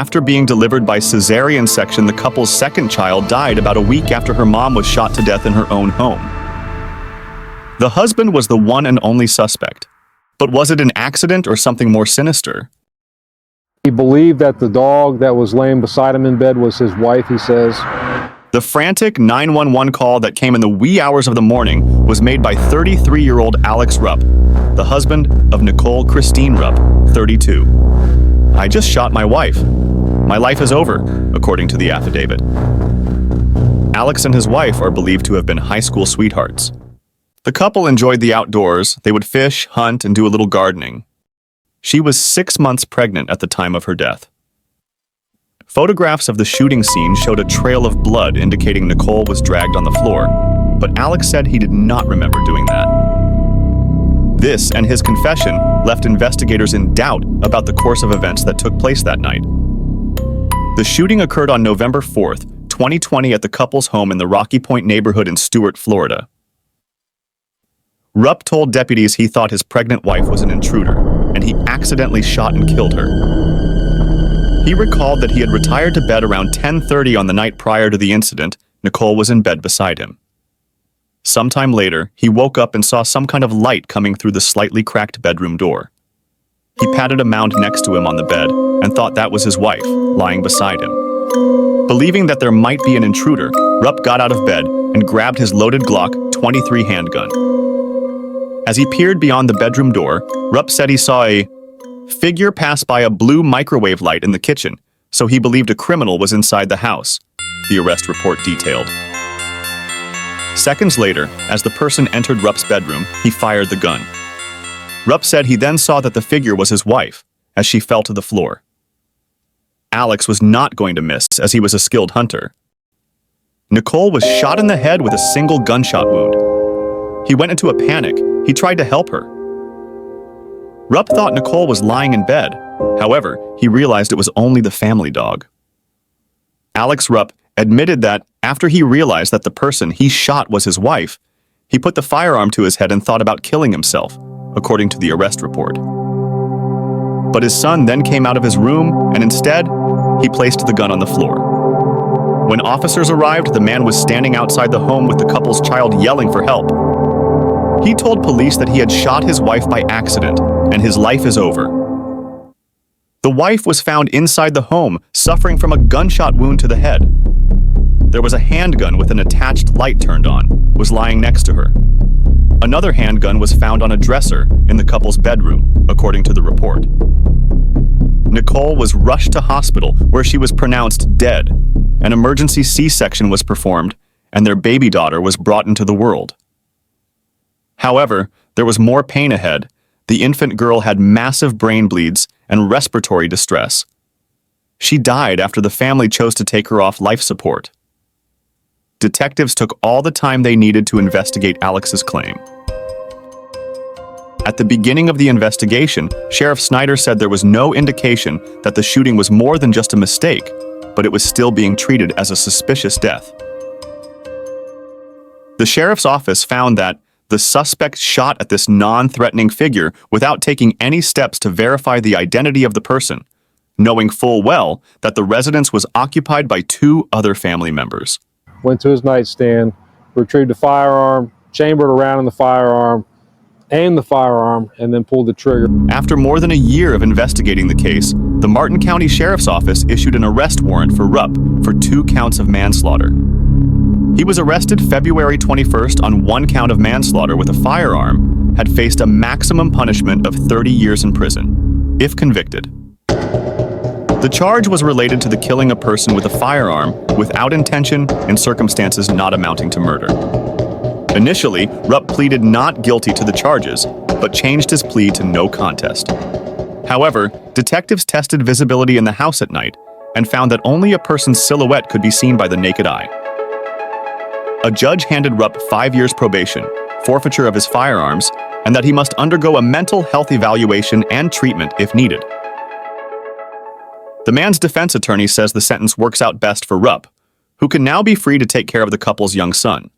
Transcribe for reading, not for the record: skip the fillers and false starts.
After being delivered by cesarean section, the couple's second child died about a week after her mom was shot to death in her own home. The husband was the one and only suspect. But was it an accident or something more sinister? He believed that the dog that was laying beside him in bed was his wife, he says. The frantic 911 call that came in the wee hours of the morning was made by 33-year-old Alex Rupp, the husband of Nicole Christine Rupp, 32. "I just shot my wife. My life is over," according to the affidavit. Alex and his wife are believed to have been high school sweethearts. The couple enjoyed the outdoors. They would fish, hunt, and do a little gardening. She was 6 months pregnant at the time of her death. Photographs of the shooting scene showed a trail of blood indicating Nicole was dragged on the floor, but Alex said he did not remember doing that. This and his confession left investigators in doubt about the course of events that took place that night. The shooting occurred on November 4th, 2020 at the couple's home in the Rocky Point neighborhood in Stuart, Florida. Rupp told deputies he thought his pregnant wife was an intruder, and he accidentally shot and killed her. He recalled that he had retired to bed around 10:30 on the night prior to the incident. Nicole was in bed beside him. Sometime later, he woke up and saw some kind of light coming through the slightly cracked bedroom door. He patted a mound next to him on the bed and thought that was his wife, lying beside him. Believing that there might be an intruder, Rupp got out of bed and grabbed his loaded Glock 23 handgun. As he peered beyond the bedroom door, Rupp said he saw a figure pass by a blue microwave light in the kitchen, so he believed a criminal was inside the house, the arrest report detailed. Seconds later, as the person entered Rupp's bedroom, he fired the gun. Rupp said he then saw that the figure was his wife, as she fell to the floor. Alex was not going to miss, as he was a skilled hunter. Nicole was shot in the head with a single gunshot wound. He went into a panic. He tried to help her. Rupp thought Nicole was lying in bed. However, he realized it was only the family dog. Alex Rupp admitted that after he realized that the person he shot was his wife, he put the firearm to his head and thought about killing himself, according to the arrest report. But his son then came out of his room, and instead, he placed the gun on the floor. When officers arrived, the man was standing outside the home with the couple's child yelling for help. He told police that he had shot his wife by accident, and his life is over. The wife was found inside the home, suffering from a gunshot wound to the head. There was a handgun with an attached light turned on, was lying next to her. Another handgun was found on a dresser in the couple's bedroom, according to the report. Nicole was rushed to hospital, where she was pronounced dead. An emergency C-section was performed, and their baby daughter was brought into the world. However, there was more pain ahead. The infant girl had massive brain bleeds and respiratory distress. She died after the family chose to take her off life support. Detectives took all the time they needed to investigate Alex's claim. At the beginning of the investigation, Sheriff Snyder said there was no indication that the shooting was more than just a mistake, but it was still being treated as a suspicious death. The sheriff's office found that the suspect shot at this non-threatening figure without taking any steps to verify the identity of the person, knowing full well that the residence was occupied by 2 other family members. Went to his nightstand, retrieved the firearm, chambered around in the firearm, aimed the firearm, and then pulled the trigger. After more than a year of investigating the case, the Martin County Sheriff's Office issued an arrest warrant for Rupp for 2 counts of manslaughter. He was arrested February 21st on 1 count of manslaughter with a firearm, had faced a maximum punishment of 30 years in prison, if convicted. The charge was related to the killing a person with a firearm without intention in circumstances not amounting to murder. Initially, Rupp pleaded not guilty to the charges, but changed his plea to no contest. However, detectives tested visibility in the house at night and found that only a person's silhouette could be seen by the naked eye. A judge handed Rupp 5 years probation, forfeiture of his firearms, and that he must undergo a mental health evaluation and treatment if needed. The man's defense attorney says the sentence works out best for Rupp, who can now be free to take care of the couple's young son.